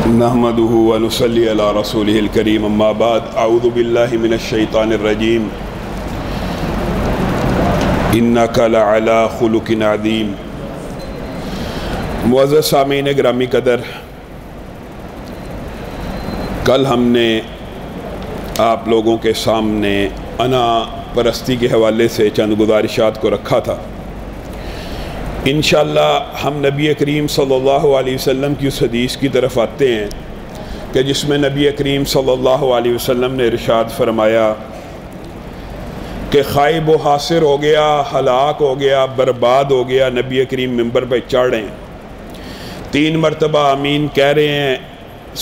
نحمده ونصلي على رسوله الكريم اما بعد اعوذ بالله من الشیطان الرجیم انك لعلى خلق عظیم۔ معزز سامعین گرامی قدر، کل ہم نے آپ لوگوں کے سامنے انا پرستی کے حوالے سے چند گزارشات کو رکھا تھا۔ انشاءاللہ ہم نبی کریم صلی اللہ علیہ وسلم کی اس حدیث کی طرف آتے ہیں کہ جس میں نبی کریم صلی اللہ علیہ وسلم نے ارشاد فرمایا کہ خائب و حاصر ہو گیا، ہلاک ہو گیا، برباد ہو گیا۔ نبی کریم منبر پہ چڑھ رہے ہیں، 3 مرتبہ آمین کہہ رہے ہیں۔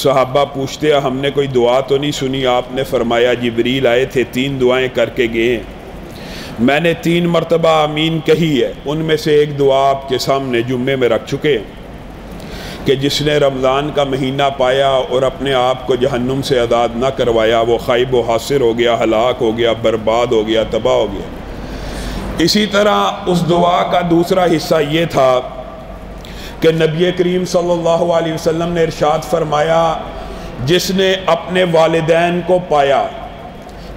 صحابہ پوچھتے ہیں ہم نے کوئی دعا تو نہیں سنی؟ آپ نے فرمایا جبریل آئے تھے، 3 دعائیں کر کے گئے ہیں، میں نے 3 مرتبہ آمین کہی ہے۔ ان میں سے ایک دعا آپ کے سامنے جمعے میں رکھ چکے ہیں کہ جس نے رمضان کا مہینہ پایا اور اپنے آپ کو جہنم سے آزاد نہ کروایا، وہ خائب و حاصر ہو گیا، ہلاک ہو گیا، برباد ہو گیا، تباہ ہو گیا۔ اسی طرح اس دعا کا دوسرا حصہ یہ تھا کہ نبی کریم صلی اللہ علیہ وسلم نے ارشاد فرمایا جس نے اپنے والدین کو پایا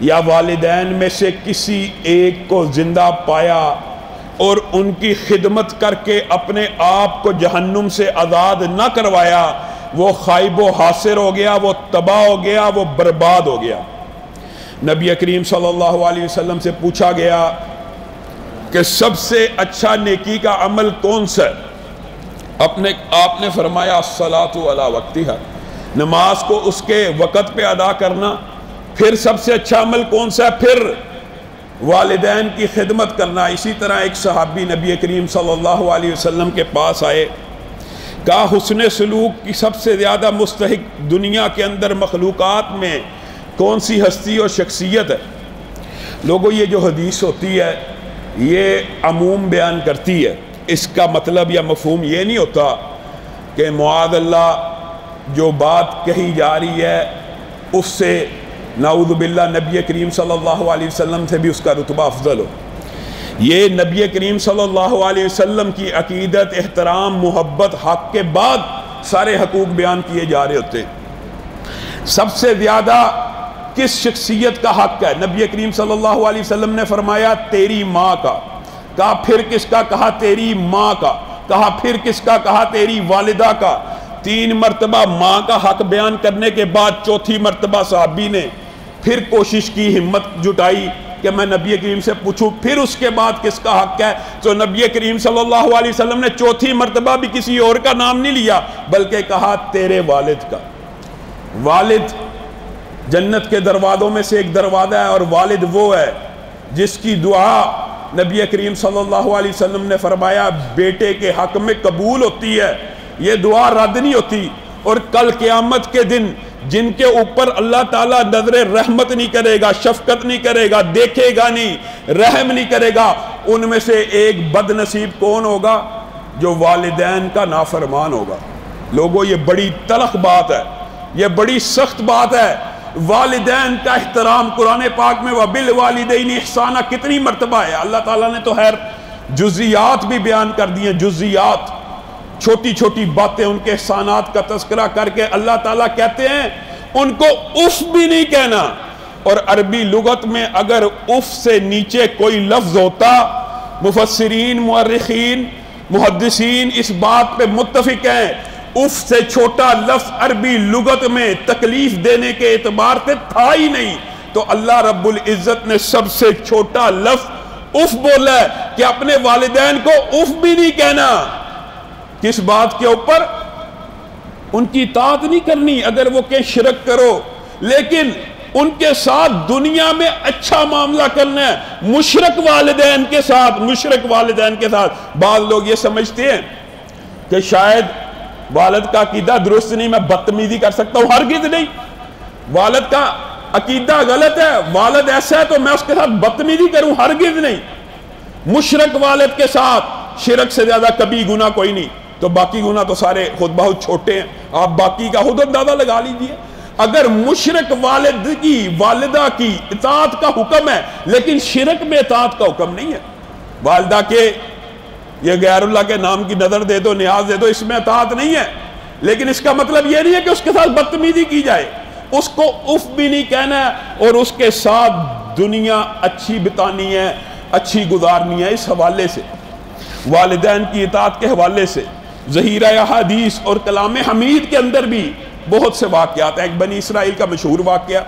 یا والدین میں سے کسی ایک کو زندہ پایا اور ان کی خدمت کر کے اپنے آپ کو جہنم سے آزاد نہ کروایا، وہ خائب و حاصر ہو گیا، وہ تباہ ہو گیا، وہ برباد ہو گیا۔ نبی کریم صلی اللہ علیہ وسلم سے پوچھا گیا کہ سب سے اچھا نیکی کا عمل کون سا ہے؟ آپ نے فرمایا الصلاۃ علی وقتہا، نماز کو اس کے وقت پہ ادا کرنا۔ پھر سب سے اچھا عمل کون سا ہے؟ پھر والدین کی خدمت کرنا۔ اسی طرح ایک صحابی نبی کریم صلی اللہ علیہ وسلم کے پاس آئے، کہا حسن سلوک کی سب سے زیادہ مستحق دنیا کے اندر مخلوقات میں کون سی ہستی اور شخصیت ہے؟ لوگوں، یہ جو حدیث ہوتی ہے یہ عموم بیان کرتی ہے، اس کا مطلب یا مفہوم یہ نہیں ہوتا کہ معاذ اللہ جو بات کہی جا رہی ہے اس سے نعوذ باللہ نبی کریم صلی اللہ علیہ وسلم سے بھی اس کا رتبہ افضل ہو۔ یہ نبی کریم صلی اللہ علیہ وسلم کی عقیدت، احترام، محبت، حق کے بعد سارے حقوق بیان کیے جا رہے ہوتے ہیں۔ سب سے زیادہ کس شخصیت کا حق ہے؟ نبی کریم صلی اللہ علیہ وسلم نے فرمایا تیری ماں کا۔ کہا پھر کس کا؟ کہا تیری ماں کا۔ کہا پھر کس کا؟ کہا تیری والدہ کا۔ 3 مرتبہ ماں کا حق بیان کرنے کے بعد 4تھی مرتبہ صحابی نے پھر کوشش کی، ہمت جٹائی کہ میں نبی کریم سے پوچھوں پھر اس کے بعد کس کا حق ہے؟ تو نبی کریم صلی اللہ علیہ وسلم نے 4تھی مرتبہ بھی کسی اور کا نام نہیں لیا بلکہ کہا تیرے والد کا۔ والد جنت کے دروازوں میں سے ایک دروازہ ہے، اور والد وہ ہے جس کی دعا نبی کریم صلی اللہ علیہ وسلم نے فرمایا بیٹے کے حق میں قبول ہوتی ہے، یہ دعا رد نہیں ہوتی۔ اور کل قیامت کے دن جن کے اوپر اللہ تعالیٰ نظر رحمت نہیں کرے گا، شفقت نہیں کرے گا، دیکھے گا نہیں، رحم نہیں کرے گا، ان میں سے ایک بد نصیب کون ہوگا؟ جو والدین کا نافرمان ہوگا۔ لوگوں، یہ بڑی تلخ بات ہے، یہ بڑی سخت بات ہے۔ والدین کا احترام قرآن پاک میں وَبِالْوَالِدَيْنِ احسانہ کتنی مرتبہ ہے؟ اللہ تعالیٰ نے تو خیر جزیات بھی بیان کر دی ہیں، جزیات، چھوٹی چھوٹی باتیں، ان کے احسانات کا تذکرہ کر کے اللہ تعالیٰ کہتے ہیں ان کو اف بھی نہیں کہنا۔ اور عربی لغت میں اگر اف سے نیچے کوئی لفظ ہوتا، مفسرین، مورخین، محدثین اس بات پہ متفق ہیں، اف سے چھوٹا لفظ عربی لغت میں تکلیف دینے کے اعتبار سے تھا ہی نہیں، تو اللہ رب العزت نے سب سے چھوٹا لفظ اف بولا ہے کہ اپنے والدین کو اف بھی نہیں کہنا۔ کس بات کے اوپر؟ ان کی اطاعت نہیں کرنی اگر وہ کہ شرک کرو، لیکن ان کے ساتھ دنیا میں اچھا معاملہ کرنا ہے۔ مشرک والدین کے ساتھ، مشرک والدین کے ساتھ بعض لوگ یہ سمجھتے ہیں کہ شاید والد کا عقیدہ درست نہیں، میں بدتمیزی کر سکتا ہوں۔ ہرگز نہیں، والد کا عقیدہ غلط ہے، والد ایسا ہے تو میں اس کے ساتھ بدتمیزی کروں، ہرگز نہیں۔ مشرک والد کے ساتھ شرک سے زیادہ کبھی گناہ کوئی نہیں، تو باقی گناہ تو سارے خود بہت چھوٹے ہیں، آپ باقی کا خود اندازہ لگا لیجئے۔ اگر مشرک والد کی، والدہ کی اطاعت کا حکم ہے لیکن شرک میں اطاعت کا حکم نہیں ہے، والدہ کے یہ غیر اللہ کے نام کی نظر دے دو، نیاز دے دو، اس میں اطاعت نہیں ہے، لیکن اس کا مطلب یہ نہیں ہے کہ اس کے ساتھ بدتمیزی کی جائے، اس کو اف بھی نہیں کہنا ہے، اور اس کے ساتھ دنیا اچھی بتانی ہے، اچھی گزارنی ہے۔ اس حوالے سے والدین کی اطاعت کے حوالے سے ذخیرہ احادیث اور کلام حمید کے اندر بھی بہت سے واقعات ہیں۔ ایک بنی اسرائیل کا مشہور واقعہ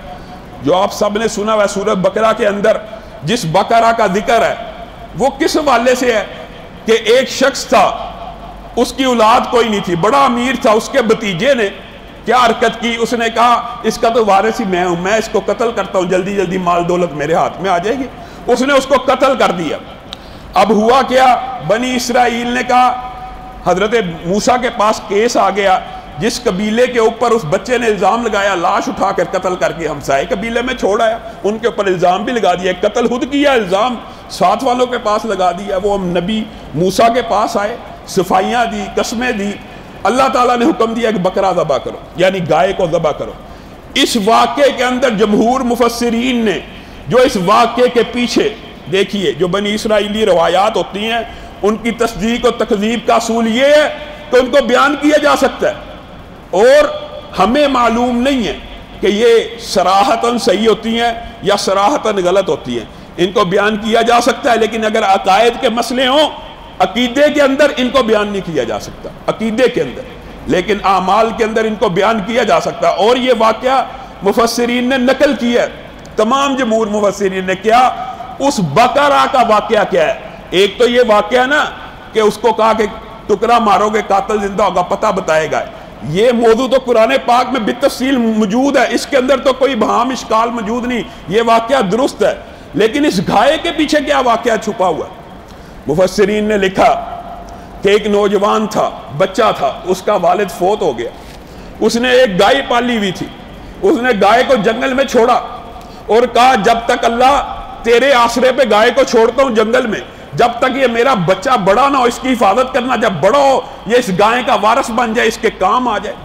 جو آپ سب نے سنا ہے، سورۃ بقرہ کے اندر جس بقرہ کا ذکر ہے وہ کس حوالے سے ہے کہ ایک شخص تھا، اس کی اولاد کوئی نہیں تھی، بڑا امیر تھا، اس کے بھتیجے نے کیا حرکت کی، اس نے کہا اس کا تو وارث ہی میں ہوں، میں اس کو قتل کرتا ہوں، جلدی جلدی مال دولت میرے ہاتھ میں آ جائے گی۔ اس نے اس کو قتل کر دیا۔ اب ہوا کیا، بنی اسرائیل نے کہا، حضرت موسیٰ کے پاس کیس آ گیا، جس قبیلے کے اوپر اس بچے نے الزام لگایا، لاش اٹھا کر قتل کر کے ہمسائے قبیلے میں چھوڑ آیا، ان کے اوپر الزام بھی لگا دیا، قتل خود کیا، الزام ساتھ والوں کے پاس لگا دیا۔ وہ نبی موسیٰ کے پاس آئے، صفائیاں دی، قسمیں دی، اللہ تعالیٰ نے حکم دیا کہ بکرا ذبح کرو، یعنی گائے کو ذبح کرو۔ اس واقعے کے اندر جمہور مفسرین نے جو اس واقعے کے پیچھے دیکھیے، جو بنی اسرائیلی روایات ہوتی ہیں ان کی تصدیق و تکذیب کا اصول یہ ہے کہ ان کو بیان کیا جا سکتا ہے، اور ہمیں معلوم نہیں ہے کہ یہ صراحتاً صحیح ہوتی ہیں یا صراحتاً غلط ہوتی ہیں۔ ان کو بیان کیا جا سکتا ہے، لیکن اگر عقائد کے مسئلے ہوں، عقیدے کے اندر ان کو بیان نہیں کیا جا سکتا، عقیدے کے اندر، لیکن اعمال کے اندر ان کو بیان کیا جا سکتا۔ اور یہ واقعہ مفسرین نے نقل کیا ہے، تمام جمہور مفسرین نے کیا، اس بقرہ کا واقعہ کیا ہے۔ ایک تو یہ واقعہ نا کہ اس کو کہا کہ ٹکڑا مارو گے قاتل زندہ ہوگا، پتہ بتائے گا، یہ موضوع تو قرآن پاک میں بالتفصیل موجود ہے، اس کے اندر تو کوئی بہام اشکال موجود نہیں، یہ واقعہ درست ہے۔ لیکن اس گائے کے پیچھے کیا واقعہ چھپا ہوا ہے؟ مفسرین نے لکھا کہ ایک نوجوان تھا، بچہ تھا، اس کا والد فوت ہو گیا، اس نے ایک گائے پالی ہوئی تھی، اس نے گائے کو جنگل میں چھوڑا اور کہا جب تک اللہ تیرے آسرے پہ گائے کو چھوڑتا ہوں جنگل میں، جب تک یہ میرا بچہ بڑا نہ ہو اس کی حفاظت کرنا، جب بڑا ہو یہ اس گائے کا وارث بن جائے، اس کے کام آ جائے۔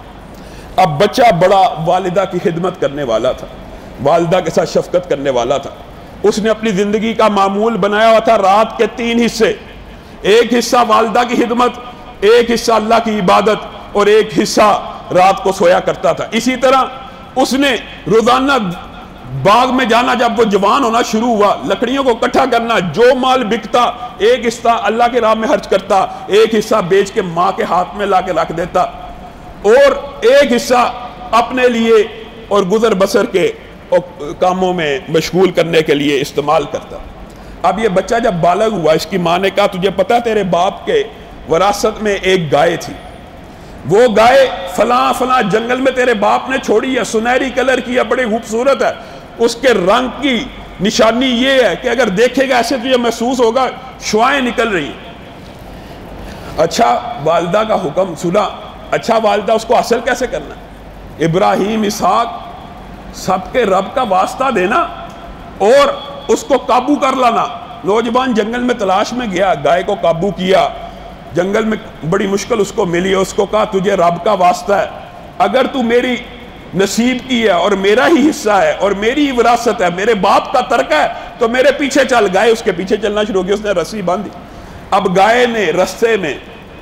اب بچہ بڑا والدہ کی خدمت کرنے والا تھا، والدہ کے ساتھ شفقت کرنے والا تھا، اس نے اپنی زندگی کا معمول بنایا ہوا تھا، رات کے 3 حصے، ایک حصہ والدہ کی خدمت، ایک حصہ اللہ کی عبادت، اور ایک حصہ رات کو سویا کرتا تھا۔ اسی طرح اس نے روزانہ باغ میں جانا، جب وہ جوان ہونا شروع ہوا، لکڑیوں کو اکٹھا کرنا، جو مال بکتا ایک حصہ اللہ کے راہ میں خرچ کرتا، ایک حصہ بیچ کے ماں کے ہاتھ میں لا کے رکھ دیتا، اور ایک حصہ اپنے لیے اور گزر بسر کے کاموں میں مشغول کرنے کے لیے استعمال کرتا۔ اب یہ بچہ جب بالغ ہوا، اس کی ماں نے کہا تجھے پتہ تیرے باپ کے وراثت میں ایک گائے تھی، وہ گائے فلاں فلاں جنگل میں تیرے باپ نے چھوڑی ہے، سنہری کلر کی ہے، بڑی خوبصورت ہے، اس کے رنگ کی نشانی یہ ہے کہ اگر دیکھے گا ایسے تجھے محسوس ہوگا شعائیں نکل رہی ہیں۔ اچھا والدہ کا حکم سنا، اچھا والدہ اس کو حاصل کیسے کرنا؟ ابراہیم اسحاق سب کے رب کا واسطہ دینا اور اس کو قابو کر لانا۔ نوجوان جنگل میں تلاش میں گیا، گائے کو قابو کیا، جنگل میں بڑی مشکل اس کو ملی، اس کو کہا تجھے رب کا واسطہ ہے، اگر تو میری نصیب کی ہے اور میرا ہی حصہ ہے اور میری ہی وراثت ہے، میرے باپ کا ترکہ ہے تو میرے پیچھے چل۔ گائے اس کے پیچھے چلنا شروع کی، اس نے رسی باندھی۔ اب گائے نے رستے میں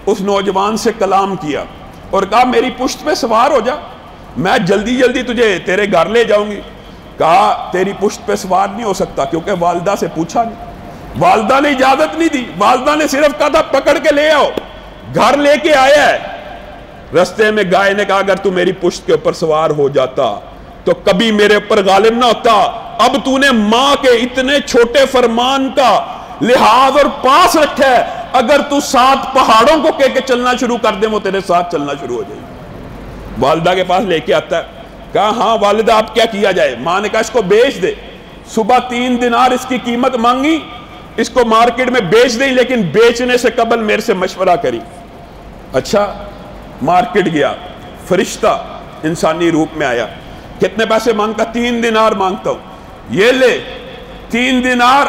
اس نوجوان سے کلام کیا اور کہا میری پشت پہ سوار ہو جا، میں جلدی جلدی تجھے تیرے گھر لے جاؤں گی۔ کہا تیری پشت پہ سوار نہیں ہو سکتا، کیونکہ والدہ سے پوچھا نہیں، والدہ نے اجازت نہیں دی، والدہ نے صرف کہا تھا پکڑ کے لے آؤ، گھر لے کے آیا ہے۔ رستے میں گائے نے کہا اگر تو میری پشت کے اوپر سوار ہو جاتا تو کبھی میرے اوپر غالب نہ ہوتا، اب تو نے ماں کے اتنے چھوٹے فرمان کا لحاظ اور پاس رکھا ہے، اگر تو 7 پہاڑوں کو کہہ کے چلنا شروع کر دے وہ تیرے ساتھ چلنا شروع ہو جائے گی۔ والدہ کے پاس لے کے آتا ہے، کہا ہاں والدہ اب کیا کیا جائے؟ ماں نے کہا اس کو بیچ دے، صبح 3 دینار اس کی قیمت مانگی، اس کو مارکیٹ میں بیچ دیں، لیکن بیچنے سے قبل میرے سے مشورہ کری۔ اچھا مارکیٹ گیا، فرشتہ انسانی روپ میں آیا، کتنے پیسے مانگتا؟ 3 دینار مانگتا ہوں، یہ لے 3 دینار۔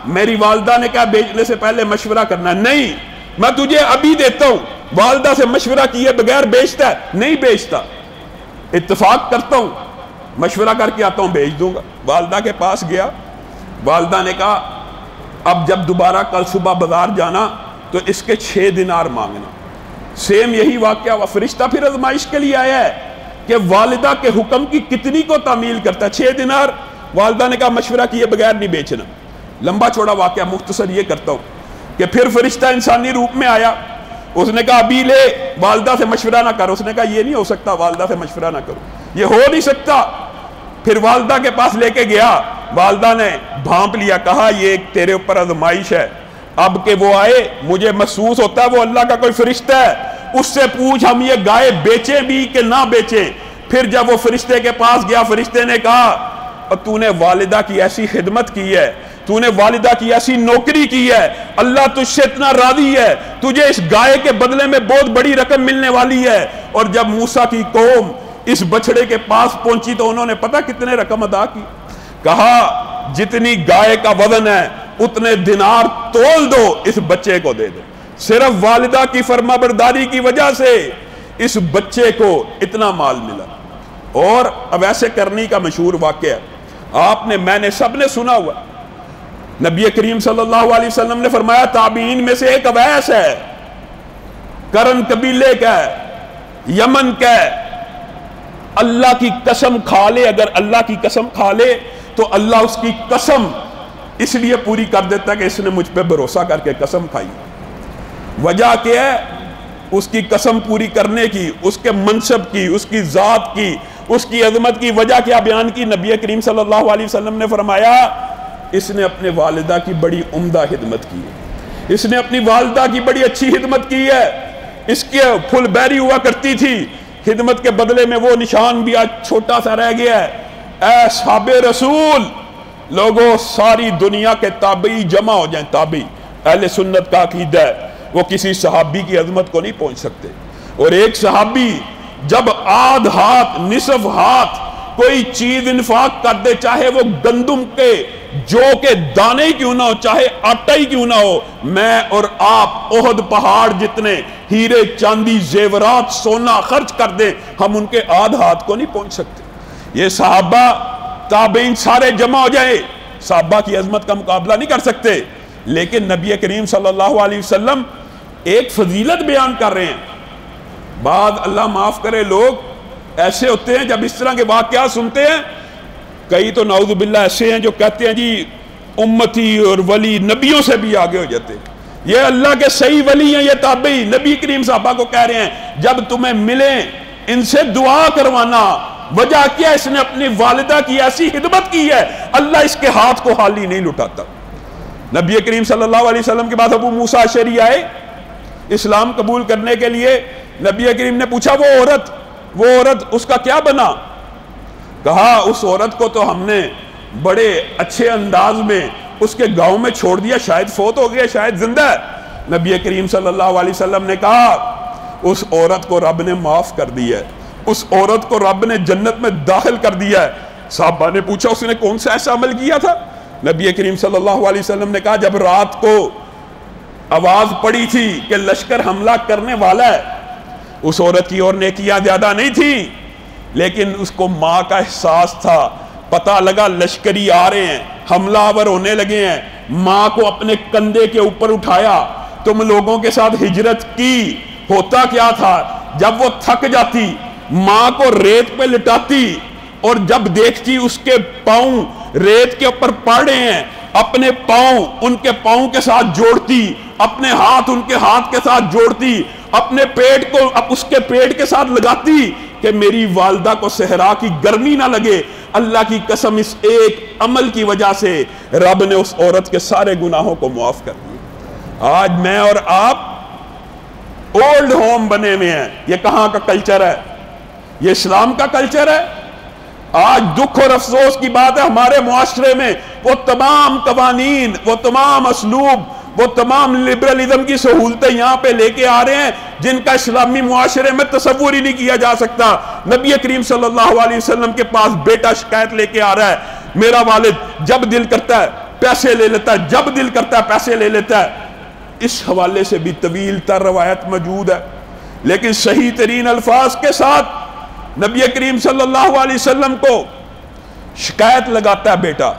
میری والدہ نے کہا بیچنے سے پہلے مشورہ کرنا، نہیں میں تجھے ابھی دیتا ہوں، والدہ سے مشورہ کیے بغیر بیچتا ہے؟ نہیں بیچتا، اتفاق کرتا ہوں، مشورہ کر کے آتا ہوں، بیچ دوں گا۔ والدہ کے پاس گیا، والدہ نے کہا اب جب دوبارہ کل صبح بازار جانا تو اس کے 6 دینار مانگنا۔ سیم یہی واقعہ وہ فرشتہ پھر آزمائش کے لیے آیا ہے کہ والدہ کے حکم کی کتنی کو تعمیل کرتا ہے. 6 دینار والدہ نے کہا مشورہ کیے بغیر نہیں بیچنا. لمبا چوڑا واقعہ مختصر یہ کرتا ہوں کہ پھر فرشتہ انسانی روپ میں آیا. اس نے کہا ابھی لے, والدہ سے مشورہ نہ کرو. اس نے کہا یہ نہیں ہو سکتا, والدہ سے مشورہ نہ کرو, یہ ہو نہیں سکتا. پھر والدہ کے پاس لے کے گیا, والدہ نے بھانپ لیا, کہا یہ ایک تیرے اوپر آزمائش ہے, اب کہ وہ آئے مجھے محسوس ہوتا ہے وہ اللہ کا کوئی فرشتہ ہے, اس سے پوچھ ہم یہ گائے بیچیں بھی کہ نہ بیچیں. پھر جب وہ فرشتے کے پاس گیا, فرشتے نے کہا تو نے والدہ کی ایسی خدمت کی ہے, تو نے والدہ کی ایسی نوکری کی ہے, اللہ تجھ سے اتنا راضی ہے, تجھے اس گائے کے بدلے میں بہت بڑی رقم ملنے والی ہے. اور جب موسیٰ کی قوم اس بچڑے کے پاس پہنچی تو انہوں نے پتہ کتنے رقم ادا کی. کہا جتنی گائے کا وزن ہے اتنے دینار تول دو, اس بچے کو دے دو. صرف والدہ کی فرما برداری کی وجہ سے اس بچے کو اتنا مال ملا. اور اب ایسے کرنی کا مشہور واقعہ آپ نے, میں نے, سب نے سنا ہوا. نبی کریم صلی اللہ علیہ وسلم نے فرمایا تابعین میں سے ایک اویس ہے, کرن قبیلے کا ہے, یمن کا ہے, اللہ کی قسم کھا لے, اگر اللہ کی قسم کھا لے تو اللہ اس کی قسم اس لیے پوری کر دیتا ہے کہ اس نے مجھ پہ بھروسہ کر کے قسم کھائی. وجہ کیا ہے اس کی قسم پوری کرنے کی؟ اس کے منصب کی, اس کی ذات کی, اس کی عظمت کی. وجہ کیا بیان کی؟ نبی کریم صلی اللہ علیہ وسلم نے فرمایا اس نے اپنے والدہ کی بڑی عمدہ خدمت کی ہے, اس نے اپنی والدہ کی بڑی اچھی خدمت کی ہے. اس کے پھل بیری ہوا کرتی تھی, خدمت کے بدلے میں وہ نشان بھی آج چھوٹا سا رہ گیا ہے. اے صحاب رسول, لوگوں ساری دنیا کے تابعی جمع ہو جائیں, تابعی اہل سنت کا عقیدہ ہے وہ کسی صحابی کی عظمت کو نہیں پہنچ سکتے. اور ایک صحابی جب آدھ ہاتھ نصف ہاتھ کوئی چیز انفاق کر دے, چاہے وہ گندم کے جو کہ دانے کیوں نہ ہو, چاہے آٹا ہی کیوں نہ ہو, میں اور آپ احد پہاڑ جتنے ہیرے چاندی زیورات سونا خرچ کر دیں, ہم ان کے آدھ ہاتھ کو نہیں پہنچ سکتے. یہ صحابہ تابعین سارے جمع ہو جائے, صحابہ کی عظمت کا مقابلہ نہیں کر سکتے. لیکن نبی کریم صلی اللہ علیہ وسلم ایک فضیلت بیان کر رہے ہیں. بعد اللہ معاف کرے لوگ ایسے ہوتے ہیں جب اس طرح کے واقعات سنتے ہیں, کئی تو نعوذ باللہ ایسے ہیں جو کہتے ہیں جی امتی اور ولی نبیوں سے بھی آگے ہو جاتے, یہ اللہ کے صحیح ولی ہیں, یہ تابعی. نبی کریم صحابہ کو کہہ رہے ہیں جب تمہیں ملیں ان سے دعا کروانا. وجہ کیا؟ اس نے اپنی والدہ کی ایسی خدمت کی ہے, اللہ اس کے ہاتھ کو خالی نہیں لٹاتا. نبی کریم صلی اللہ علیہ وسلم کے بعد ابو موسیٰ اشعری آئے اسلام قبول کرنے کے لیے. نبی کریم نے پوچھا وہ عورت اس کا کیا بنا؟ کہا اس عورت کو تو ہم نے بڑے اچھے انداز میں اس کے گاؤں میں چھوڑ دیا, شاید فوت ہو گیا, شاید زندہ ہے. نبی کریم صلی اللہ علیہ وسلم نے کہا اس عورت کو رب نے معاف کر دیا ہے, اس عورت کو رب نے جنت میں داخل کر دیا ہے. صحابہ نے پوچھا اس نے کون سا ایسا عمل کیا تھا؟ نبی کریم صلی اللہ علیہ وسلم نے کہا جب رات کو آواز پڑی تھی کہ لشکر حملہ کرنے والا ہے, اس عورت کی اور نیکیاں زیادہ نہیں تھی, لیکن اس کو ماں کا احساس تھا. پتہ لگا لشکری آ رہے ہیں, حملہ آور ہونے لگے ہیں, ماں کو اپنے کندھے کے اوپر اٹھایا, تم لوگوں کے ساتھ ہجرت کی. ہوتا کیا تھا جب وہ تھک جاتی ماں کو ریت پہ لٹاتی, اور جب دیکھتی اس کے پاؤں ریت کے اوپر پڑ رہے ہیں, اپنے پاؤں ان کے پاؤں کے ساتھ جوڑتی, اپنے ہاتھ ان کے ہاتھ کے ساتھ جوڑتی, اپنے پیٹ کو اس کے پیٹ کے ساتھ لگاتی کہ میری والدہ کو صحرا کی گرمی نہ لگے. اللہ کی قسم اس ایک عمل کی وجہ سے رب نے اس عورت کے سارے گناہوں کو معاف کر دیا. آج میں اور آپ اولڈ ہوم بنے ہوئے ہیں. یہ کہاں کا کلچر ہے؟ یہ اسلام کا کلچر ہے. آج دکھ اور افسوس کی بات ہے ہمارے معاشرے میں وہ تمام قوانین, وہ تمام اسلوب, وہ تمام لبرلزم کی سہولتیں یہاں پہ لے کے آ رہے ہیں جن کا اسلامی معاشرے میں تصور ہی نہیں کیا جا سکتا. نبی کریم صلی اللہ علیہ وسلم کے پاس بیٹا شکایت لے کے آ رہا ہے, میرا والد جب دل کرتا ہے پیسے لے لیتا ہے, جب دل کرتا ہے پیسے لے لیتا ہے. اس حوالے سے بھی طویل تر روایت موجود ہے, لیکن صحیح ترین الفاظ کے ساتھ نبی کریم صلی اللہ علیہ وسلم کو شکایت لگاتا ہے بیٹا.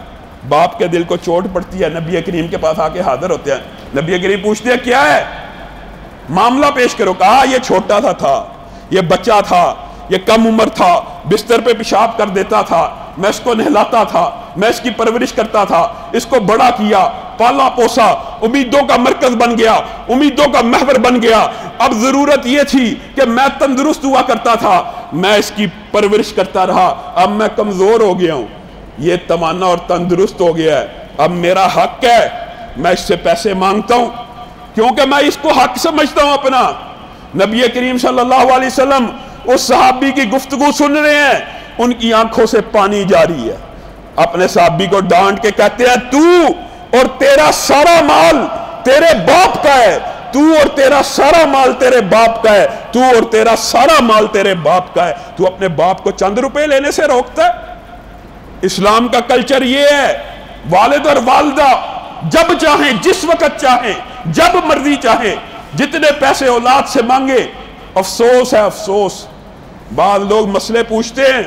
باپ کے دل کو چوٹ پڑتی ہے, نبی کریم کے پاس آ کے حاضر ہوتے ہیں. نبی کریم پوچھتے ہیں کیا ہے؟ معاملہ پیش کرو. کہا یہ چھوٹا سا تھا, یہ بچہ تھا, یہ کم عمر تھا, بستر پہ پیشاب کر دیتا تھا, میں اس کو نہلاتا تھا, میں اس کی پرورش کرتا تھا, اس کو بڑا کیا, پالا پوسا, امیدوں کا مرکز بن گیا, امیدوں کا محور بن گیا. اب ضرورت یہ تھی کہ میں تندرست ہوا کرتا تھا, میں اس کی پرورش کرتا رہا, اب میں کمزور ہو گیا ہوں, یہ توانا اور تندرست ہو گیا ہے, اب میرا حق ہے, میں اس سے پیسے مانگتا ہوں کیونکہ میں اس کو حق سمجھتا ہوں اپنا. نبی کریم صلی اللہ علیہ وسلم اس صحابی کی گفتگو سن رہے ہیں, ان کی آنکھوں سے پانی جاری ہے. اپنے صحابی کو ڈانٹ کے کہتے ہیں تو اور تیرا سارا مال تیرے باپ کا ہے, تو اور تیرا سارا مال تیرے باپ کا ہے, تو اور تیرا سارا مال تیرے باپ کا ہے, تو اپنے باپ کو چند روپے لینے سے روکتا ہے. اسلام کا کلچر یہ ہے, والد اور والدہ جب چاہیں, جس وقت چاہیں, جب مرضی چاہیں, جتنے پیسے اولاد سے مانگے. افسوس ہے افسوس, بعض لوگ مسئلے پوچھتے ہیں,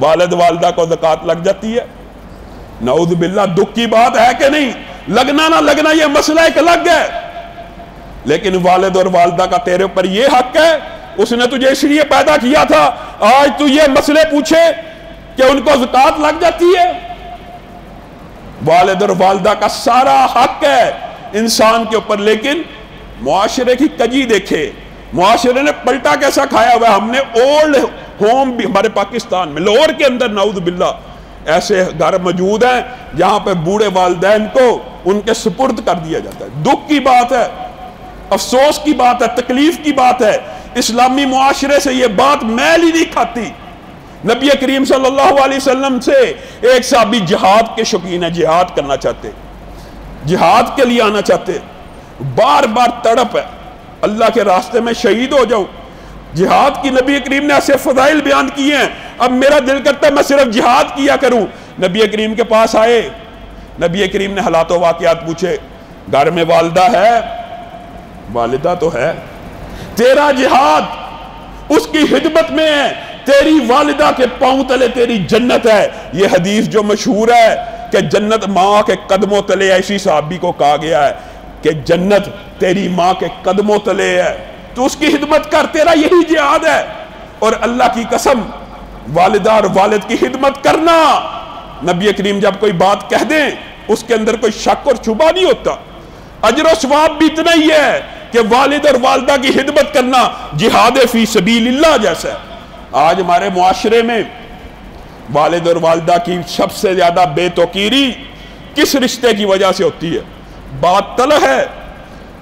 والد والدہ کو زکوٰۃ لگ جاتی ہے. نعوذ باللہ, دکھ کی بات ہے کہ نہیں؟ لگنا نہ لگنا یہ مسئلہ ایک الگ ہے, لیکن والد اور والدہ کا تیرے اوپر یہ حق ہے, اس نے تجھے اس لیے پیدا کیا تھا, آج تو یہ مسئلے پوچھے کہ ان کو زکوٰۃ لگ جاتی ہے. والد اور والدہ کا سارا حق ہے انسان کے اوپر, لیکن معاشرے کی کجی دیکھے, معاشرے نے پلٹا کیسا کھایا ہوا ہے. ہم نے اولڈ ہوم بھی ہمارے پاکستان میں, لاہور کے اندر نعوذ باللہ ایسے گھر موجود ہیں جہاں پہ بوڑھے والدین کو ان کے سپرد کر دیا جاتا ہے. دکھ کی بات ہے, افسوس کی بات ہے, تکلیف کی بات ہے. اسلامی معاشرے سے یہ بات میل ہی نہیں کھاتی. نبی کریم صلی اللہ علیہ وسلم سے ایک صحابی جہاد کے شوقین ہے, جہاد کرنا چاہتے, جہاد کے لیے آنا چاہتے, بار بار تڑپ ہے اللہ کے راستے میں شہید ہو جاؤں. جہاد کی نبی کریم نے ایسے فضائل بیان کیے ہیں, اب میرا دل کرتا ہے میں صرف جہاد کیا کروں. نبی کریم کے پاس آئے, نبی کریم نے حالات و واقعات پوچھے. گھر میں والدہ ہے, والدہ تو ہے, تیرا جہاد اس کی خدمت میں ہے, تیری والدہ کے پاؤں تلے تیری جنت ہے. یہ حدیث جو مشہور ہے کہ جنت ماں کے قدموں تلے, ایسی صحابی کو کہا گیا ہے کہ جنت تیری ماں کے قدموں تلے ہے, تو اس کی خدمت کر, تیرا یہی جہاد ہے. اور اللہ کی قسم, والدہ اور والد کی خدمت کرنا, نبی کریم جب کوئی بات کہہ دیں اس کے اندر کوئی شک اور شبہ نہیں ہوتا. اجر و ثواب بھی اتنا ہی ہے کہ والد اور والدہ کی خدمت کرنا جہاد فی سبیل اللہ جیسا ہے. آج ہمارے معاشرے میں والد اور والدہ کی سب سے زیادہ بے توقیری کس رشتے کی وجہ سے ہوتی ہے؟ بات تلخ ہے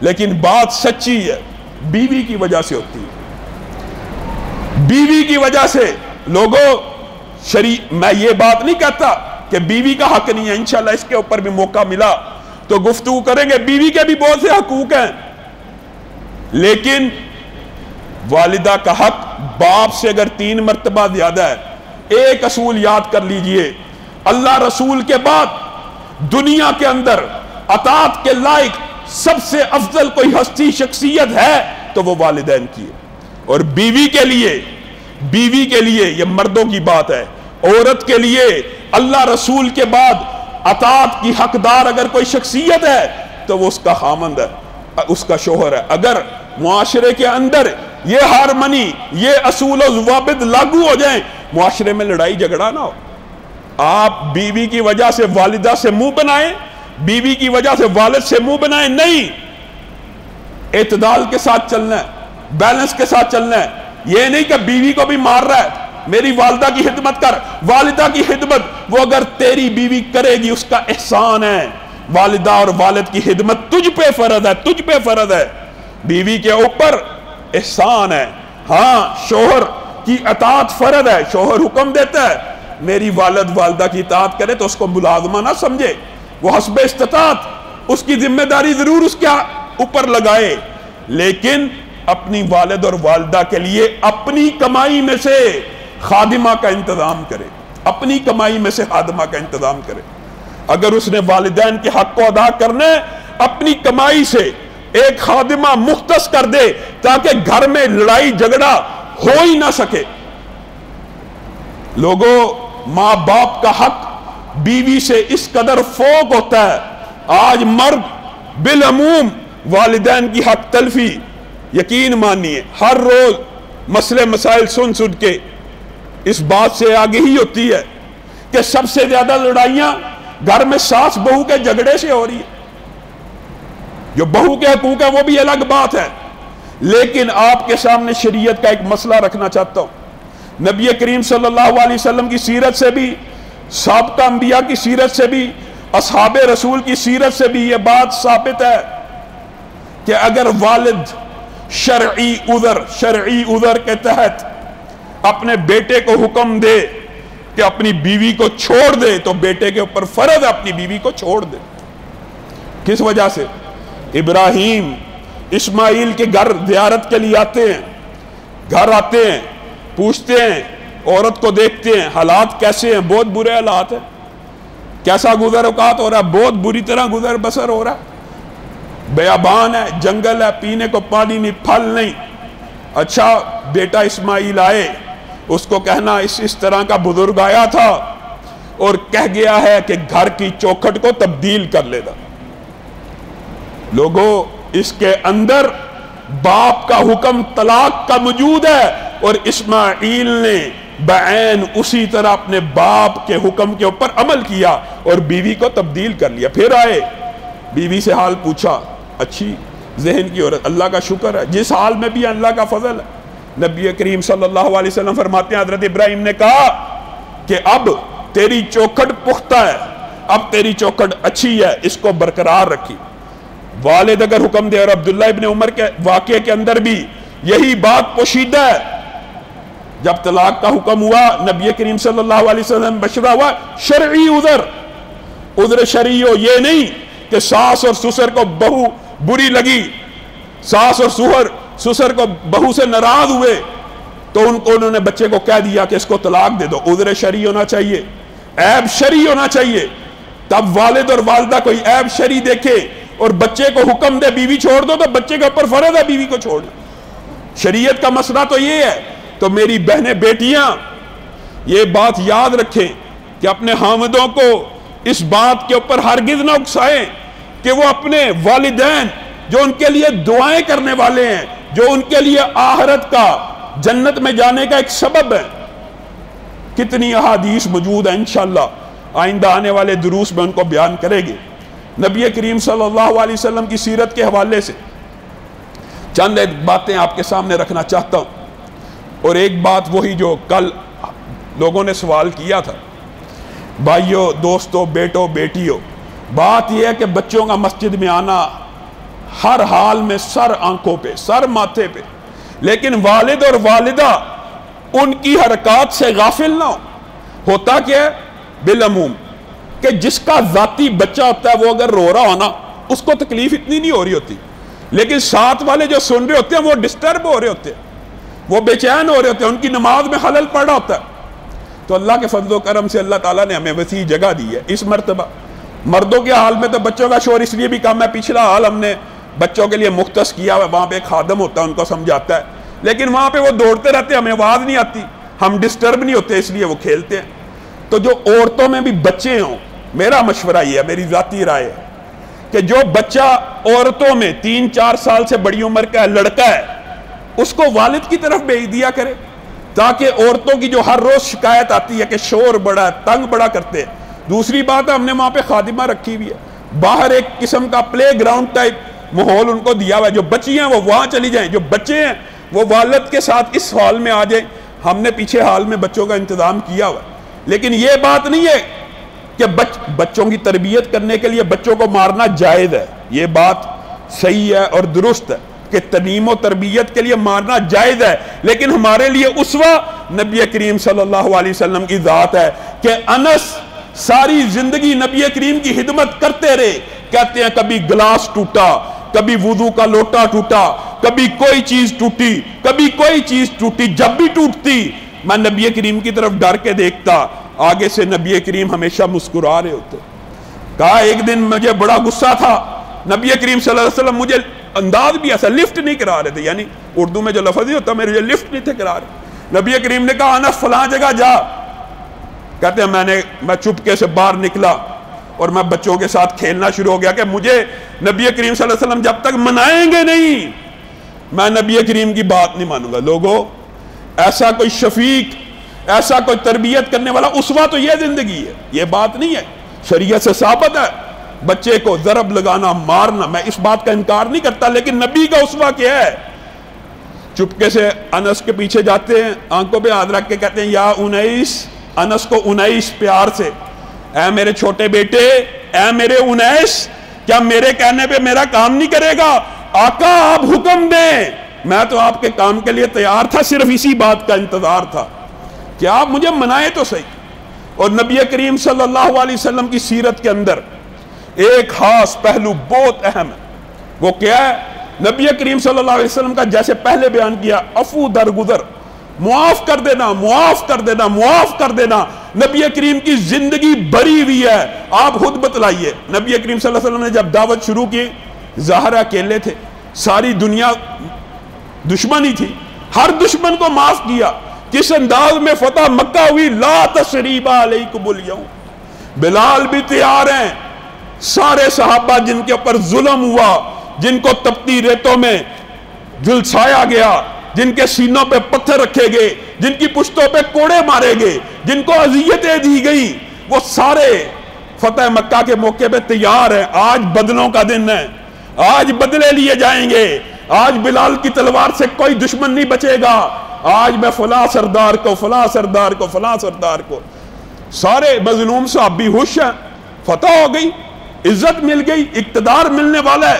لیکن بات سچی ہے, بیوی کی وجہ سے ہوتی ہے. بیوی کی وجہ سے لوگوں, میں یہ بات نہیں کہتا کہ بیوی کا حق نہیں ہے, انشاءاللہ اس کے اوپر بھی موقع ملا تو گفتگو کریں گے. بیوی کے بھی بہت سے حقوق ہیں, لیکن والدہ کا حق باپ سے اگر 3 مرتبہ زیادہ ہے. ایک اصول یاد کر لیجئے, اللہ رسول کے بعد دنیا کے اندر اطاعت کے لائق سب سے افضل کوئی ہستی شخصیت ہے تو وہ والدین کی ہے. اور بیوی کے لیے یہ مردوں کی بات ہے, عورت کے لیے اللہ رسول کے بعد اطاعت کی حقدار اگر کوئی شخصیت ہے تو وہ اس کا خامند ہے, اس کا شوہر ہے. اگر معاشرے کے اندر یہ ہارمنی, یہ اصول و ضوابط لاگو ہو جائیں, معاشرے میں لڑائی جھگڑا نہ ہو. آپ بیوی کی وجہ سے والدہ سے منہ بنائیں, بیوی کی وجہ سے والد سے منہ بنائیں نہیں. اعتدال کے ساتھ چلنا ہے, بیلنس کے ساتھ چلنا ہے. یہ نہیں کہ بیوی کو بھی مار رہا ہے, میری والدہ کی خدمت کر. والدہ کی خدمت وہ اگر تیری بیوی کرے گی اس کا احسان ہے. والدہ اور والد کی خدمت تجھ پہ فرض ہے, تجھ پہ فرض ہے, بیوی کے اوپر احسان ہے. ہاں شوہر کی اطاعت فرض ہے, شوہر حکم دیتا ہے میری والدہ کی اطاعت کرے تو اس کو ملازمہ نہ سمجھے, وہ حسب استطاعت اس کی ذمہ داری ضرور اس کے اوپر لگائے, لیکن اپنی والد اور والدہ کے لیے اپنی کمائی میں سے خادمہ کا انتظام کرے, اپنی کمائی میں سے خادمہ کا انتظام کرے. اگر اس نے والدین کے حق کو ادا کرنا ہے, اپنی کمائی سے ایک خادمہ مختص کر دے تاکہ گھر میں لڑائی جھگڑا ہو ہی نہ سکے. لوگوں, ماں باپ کا حق بیوی سے اس قدر فوق ہوتا ہے. آج مرد بالعموم والدین کی حق تلفی یقین مانیے ہر روز مسئلے مسائل سن کے اس بات سے آگے ہی ہوتی ہے کہ سب سے زیادہ لڑائیاں گھر میں ساس بہو کے جھگڑے سے ہو رہی ہے. جو بہو کے حقوق ہے وہ بھی الگ بات ہے، لیکن آپ کے سامنے شریعت کا ایک مسئلہ رکھنا چاہتا ہوں. نبی کریم صلی اللہ علیہ وسلم کی سیرت سے بھی، سابقہ انبیاء کی سیرت سے بھی، اصحاب رسول کی سیرت سے بھی یہ بات ثابت ہے کہ اگر والد شرعی عذر کے تحت اپنے بیٹے کو حکم دے کہ اپنی بیوی کو چھوڑ دے تو بیٹے کے اوپر فرض ہے اپنی بیوی کو چھوڑ دے. کس وجہ سے؟ ابراہیم اسماعیل کے گھر زیارت کے لیے آتے ہیں، گھر آتے ہیں، پوچھتے ہیں، عورت کو دیکھتے ہیں، حالات کیسے ہیں؟ بہت برے حالات ہیں. کیسا گزر اوقات ہو رہا ہے؟ بہت بری طرح گزر بسر ہو رہا ہے. بیابان ہے، جنگل ہے، پینے کو پانی نہیں، پھل نہیں. اچھا بیٹا اسماعیل آئے، اس کو کہنا اس طرح کا بزرگ آیا تھا اور کہہ گیا ہے کہ گھر کی چوکھٹ کو تبدیل کر لے گا. لوگوں اس کے اندر باپ کا حکم طلاق کا موجود ہے اور اسماعیل نے بعین اسی طرح اپنے باپ کے حکم کے اوپر عمل کیا اور بیوی کو تبدیل کر لیا. پھر آئے، بیوی سے حال پوچھا، اچھی ذہن کی عورت، اللہ کا شکر ہے، جس حال میں بھی اللہ کا فضل ہے. نبی کریم صلی اللہ علیہ وسلم فرماتے ہیں حضرت ابراہیم نے کہا کہ اب تیری چوکھٹ پختہ ہے، اب تیری چوکھٹ اچھی ہے، اس کو برقرار رکھی. والد اگر حکم دے، اور عبداللہ ابن عمر کے واقعے کے اندر بھی یہی بات پوشیدہ ہے. جب طلاق کا حکم ہوا، نبی کریم صلی اللہ علیہ وسلم مشورہ ہوا شرعی عذر شرعی ہو، یہ نہیں کہ ساس اور سسر کو بہو بری لگی، ساس اور سسر کو بہو سے ناراض ہوئے تو انہوں نے بچے کو کہہ دیا کہ اس کو طلاق دے دو. عذر شرعی ہونا چاہیے، عیب شرعی ہونا چاہیے. تب والد اور والدہ کوئی عیب شرعی دیکھے اور بچے کو حکم دے بیوی چھوڑ دو تو بچے کے اوپر فرض ہے بیوی کو چھوڑنا. شریعت کا مسئلہ تو یہ ہے. تو میری بہنیں بیٹیاں یہ بات یاد رکھیں کہ اپنے خاوندوں کو اس بات کے اوپر ہرگز نہ اکسائیں کہ وہ اپنے والدین جو ان کے لیے دعائیں کرنے والے ہیں، جو ان کے لیے آخرت کا جنت میں جانے کا ایک سبب ہے. کتنی احادیث موجود ہیں، انشاءاللہ آئندہ آنے والے دروس میں ان کو بیان کریں گے. نبی کریم صلی اللہ علیہ وسلم کی سیرت کے حوالے سے چند باتیں آپ کے سامنے رکھنا چاہتا ہوں. اور ایک بات وہی جو کل لوگوں نے سوال کیا تھا، بھائیوں، دوستوں، بیٹوں، بیٹیوں، بات یہ ہے کہ بچوں کا مسجد میں آنا ہر حال میں سر آنکھوں پہ، سر ماتھے پہ، لیکن والد اور والدہ ان کی حرکات سے غافل نہ ہوتا کیا ہے بالعموم کہ جس کا ذاتی بچہ ہوتا ہے وہ اگر رو رہا ہونا اس کو تکلیف اتنی نہیں ہو رہی ہوتی، لیکن ساتھ والے جو سن رہے ہوتے ہیں وہ ڈسٹرب ہو رہے ہوتے ہیں، وہ بے چین ہو رہے ہوتے ہیں، ان کی نماز میں خلل پڑ رہا ہوتا ہے. تو اللہ کے فضل و کرم سے اللہ تعالیٰ نے ہمیں وسیع جگہ دی ہے. اس مرتبہ مردوں کے حال میں تو بچوں کا شور اس لیے بھی کم ہے، پچھلا حال ہم نے بچوں کے لیے مختص کیا ہوا، وہاں پہ ایک خادم ہوتا ہے ان کو سمجھاتا ہے، لیکن وہاں پہ وہ دوڑتے رہتے ہیں، ہمیں آواز نہیں آتی، ہم ڈسٹرب نہیں ہوتے، اس لیے وہ کھیلتے ہیں. تو جو عورتوں میں بھی بچے ہوں، میرا مشورہ یہ ہے، میری ذاتی رائے ہے کہ جو بچہ عورتوں میں 3-4 سال سے بڑی عمر کا لڑکا ہے اس کو والد کی طرف بھیج دیا کرے، تاکہ عورتوں کی جو ہر روز شکایت آتی ہے کہ شور بڑا ہے، تنگ بڑا کرتے ہیں. دوسری بات ہے ہم نے وہاں پہ خادمہ رکھی ہوئی ہے، باہر ایک قسم کا پلے گراؤنڈ ٹائپ ماحول ان کو دیا ہوا ہے، جو بچی ہیں وہ وہاں چلی جائیں، جو بچے ہیں وہ والد کے ساتھ اس ہال میں آ جائیں. ہم نے پیچھے ہال میں بچوں کا انتظام کیا ہوا ہے، لیکن یہ بات نہیں ہے کہ بچوں کی تربیت کرنے کے لیے بچوں کو مارنا جائز ہے. یہ بات صحیح ہے اور درست ہے کہ تعلیم و تربیت کے لیے مارنا جائز ہے، لیکن ہمارے لیے اسوہ نبی کریم صلی اللہ علیہ وسلم کی ذات ہے کہ انس ساری زندگی نبی کریم کی خدمت کرتے رہے. کہتے ہیں کبھی گلاس ٹوٹا، کبھی وضو کا لوٹا ٹوٹا، کبھی کوئی چیز ٹوٹی، کبھی کوئی چیز ٹوٹی. جب بھی ٹوٹتی میں نبی کریم کی طرف ڈر کے دیکھتا، آگے سے نبی کریم ہمیشہ مسکرا رہے ہوتے. کہا ایک دن مجھے بڑا غصہ تھا، نبی کریم صلی اللہ علیہ وسلم مجھے انداز بھی ایسا لفٹ نہیں کرا رہے تھے، یعنی اردو میں جو لفظ ہی ہوتا میرے لفٹ نہیں تھے کرا رہے. نبی کریم نے کہا انس فلاں جگہ جا. کہتے ہیں میں چپکے سے باہر نکلا اور میں بچوں کے ساتھ کھیلنا شروع ہو گیا کہ مجھے نبی کریم صلی اللہ علیہ وسلم جب تک منائیں گے نہیں میں نبی کریم کی بات نہیں مانوں گا۔ لوگوں، ایسا کوئی شفیق، ایسا کوئی تربیت کرنے والا اسوہ تو یہ زندگی ہے، یہ بات نہیں ہے، شریعت سے ثابت ہے۔ بچے کو ضرب لگانا، مارنا، میں اس بات کا انکار نہیں کرتا، لیکن نبی کا اسوہ کیا ہے؟ چپکے سے انس کے پیچھے جاتے ہیں، آنکھوں پہ ہاتھ رکھ کے کہتے ہیں یا انیس، انس کو انیس پیار سے، اے میرے چھوٹے بیٹے، اے میرے انیس، کیا میرے کہنے پہ میرا کام نہیں کرے گا؟ آقا آپ حکم دیں، میں تو آپ کے کام کے لیے تیار تھا، صرف اسی بات کا انتظار تھا کہ آپ مجھے منائے تو صحیح۔ اور نبی کریم صلی اللہ علیہ وسلم کی سیرت کے اندر ایک خاص پہلو بہت اہم ہے، وہ کیا ہے؟ نبی کریم صلی اللہ علیہ وسلم کا جیسے پہلے بیان کیا، عفو درگزر، معاف کر دینا، معاف کر دینا، معاف کر دینا۔ نبی کریم کی زندگی بری ہوئی ہے، آپ خود بتلائیے۔ نبی کریم صلی اللہ علیہ وسلم نے جب دعوت شروع کی، ظاہر اکیلے تھے، ساری دنیا دشمنی تھی، ہر دشمن کو معاف کیا۔ کس انداز میں فتح مکہ ہوئی؟ لا تثریب علیکم الیوم، بلال بھی تیار ہیں، سارے صحابہ جن کے اوپر ظلم ہوا، جن کو تپتی ریتوں میں جھلسایا گیا، جن کے سینوں پہ پتھر رکھے گئے، جن کی پشتوں پہ کوڑے مارے گئے، جن کو اذیتیں دی گئیں، وہ سارے فتح مکہ کے موقع پہ تیار ہیں۔ آج بدلوں کا دن ہے، آج بدلے لیے جائیں گے، آج بلال کی تلوار سے کوئی دشمن نہیں بچے گا، آج میں فلاں سردار کو، فلاں سردار کو، فلاں سردار کو۔ سارے مظلوم صحابی خوش ہیں، فتح ہو گئی، عزت مل گئی، اقتدار ملنے والا ہے،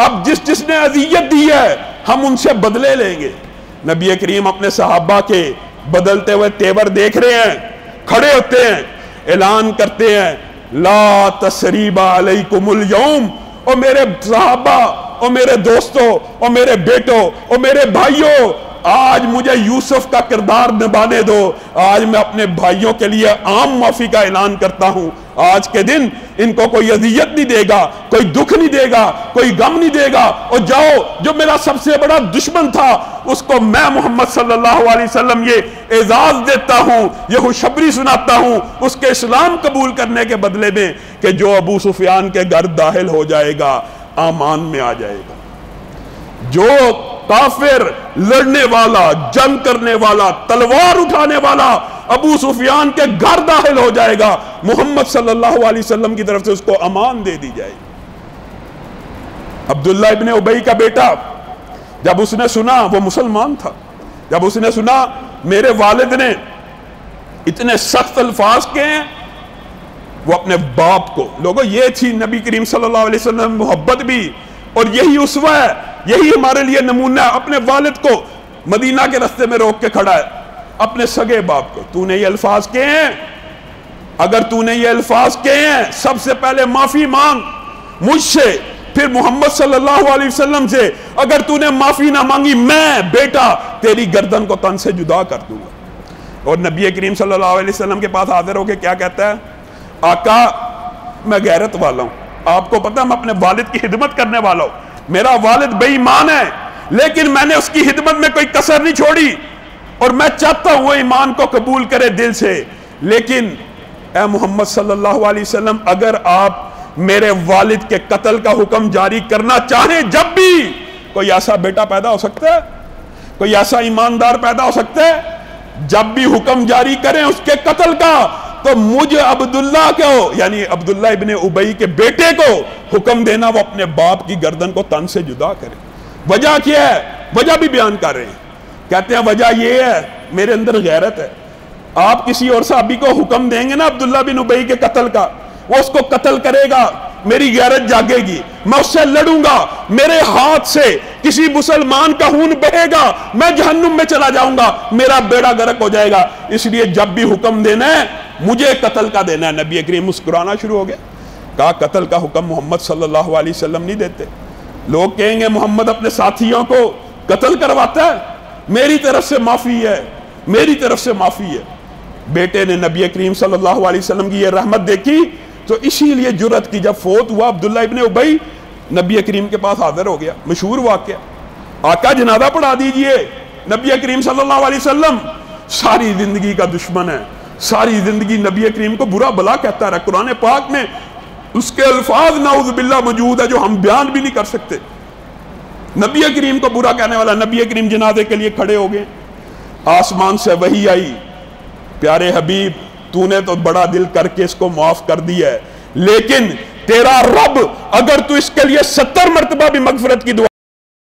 اب جس نے اذیت دی ہے ہم ان سے بدلے لیں گے۔ نبی کریم اپنے صحابہ کے بدلتے ہوئے تیور دیکھ رہے ہیں، کھڑے ہوتے ہیں، اعلان کرتے ہیں لا تثریب علیکم الیوم، او میرے صحابہ، او میرے دوستوں، او میرے بیٹوں، او میرے بھائیوں، آج مجھے یوسف کا کردار نبھانے دو، آج میں اپنے بھائیوں کے لیے عام معافی کا اعلان کرتا ہوں۔ آج کے دن ان کو کوئی اذیت نہیں دے گا، کوئی دکھ نہیں دے گا، کوئی غم نہیں دے گا، اور جاؤ جو میرا سب سے بڑا دشمن تھا اس کو میں محمد صلی اللہ علیہ وسلم یہ اعزاز دیتا ہوں، یہ خوشخبری سناتا ہوں اس کے اسلام قبول کرنے کے بدلے میں کہ جو ابو سفیان کے گھر داخل ہو جائے گا امان میں آ جائے گا، جو کافر لڑنے والا، جنگ کرنے والا، تلوار اٹھانے والا ابو سفیان کے گھر داخل ہو جائے گا، محمد صلی اللہ علیہ وسلم کی طرف سے اس کو امان دے دی جائے گی۔ عبداللہ ابن ابی کا بیٹا جب اس نے سنا، وہ مسلمان تھا، جب اس نے سنا میرے والد نے اتنے سخت الفاظ کے ہیں، وہ اپنے باپ کو، لوگوں یہ تھی نبی کریم صلی اللہ علیہ وسلم محبت بھی، اور یہی اسوہ ہے، یہی ہمارے لیے نمونہ ہے۔ اپنے والد کو مدینہ کے راستے میں روک کے کھڑا ہے، اپنے سگے باپ کو، تو نے یہ الفاظ کہے ہیں، اگر تو نے یہ الفاظ کہے ہیں سب سے پہلے معافی مانگ مجھ سے، پھر محمد صلی اللہ علیہ وسلم سے، اگر تو نے معافی نہ مانگی میں بیٹا تیری گردن کو تن سے جدا کر دوں گا۔ اور نبی کریم صلی اللہ علیہ وسلم کے پاس حاضر ہو کے کیا کہتا ہے؟ آقا میں غیرت والا ہوں، آپ کو پتہ میں اپنے والد کی خدمت کرنے والا ہوں، میرا والد بے ایمان ہے لیکن میں نے اس کی خدمت میں کوئی کسر نہیں چھوڑی، اور میں چاہتا ہوں وہ ایمان کو قبول کرے دل سے، لیکن اے محمد صلی اللہ علیہ وسلم اگر آپ میرے والد کے قتل کا حکم جاری کرنا چاہیں، جب بھی کوئی ایسا بیٹا پیدا ہو سکتا ہے، کوئی ایسا ایماندار پیدا ہو سکتا ہے، جب بھی حکم جاری کریں اس کے قتل کا تو مجھ عبداللہ کو، یعنی عبداللہ ابن ابی کے بیٹے کو حکم دینا وہ اپنے باپ کی گردن کو تن سے جدا کرے۔ وجہ کیا ہے؟ وجہ بھی بیان کر رہے ہیں، کہتے ہیں وجہ یہ ہے میرے اندر غیرت ہے، آپ کسی اور صحابی کو حکم دیں گے نا عبداللہ بن ابی کے قتل کا، وہ اس کو قتل کرے گا، میری غیرت جاگے گی، میں اس سے لڑوں گا، میرے ہاتھ سے کسی مسلمان کا خون بہے گا، میں جہنم میں چلا جاؤں گا، میرا بیڑا غرق ہو جائے گا، اس لیے جب بھی حکم دینا ہے مجھے قتل کا دینا ہے۔ نبی کریم مسکرانا شروع ہو گیا، کہا قتل کا حکم محمد صلی اللہ علیہ وسلم نہیں دیتے، لوگ کہیں گے محمد اپنے ساتھیوں کو قتل کرواتا ہے، میری طرف سے معافی ہے، میری طرف سے معافی ہے۔ بیٹے نے نبی کریم صلی اللہ علیہ وسلم کی یہ رحمت دیکھی تو اسی لیے جرأت کی، جب فوت ہوا عبداللہ ابن ابی نبی کریم کے پاس حاضر ہو گیا، مشہور واقعہ، آقا جنازہ پڑھا دیجئے۔ نبی کریم صلی اللہ علیہ وسلم ساری زندگی کا دشمن ہے، ساری زندگی نبی کریم کو برا بلا کہتا رہا، قرآن پاک میں اس کے الفاظ نعوذ باللہ موجود ہے جو ہم بیان بھی نہیں کر سکتے. نبی کریم کو برا کہنے والا. نبی کریم جنازے کے لیے کھڑے ہو گئے, آسمان سے وحی آئی, پیارے حبیب تو نے تو بڑا دل کر کے اس کو معاف کر دیا ہے, لیکن تیرا رب اگر تو اس کے لیے 70 مرتبہ بھی مغفرت کی دعا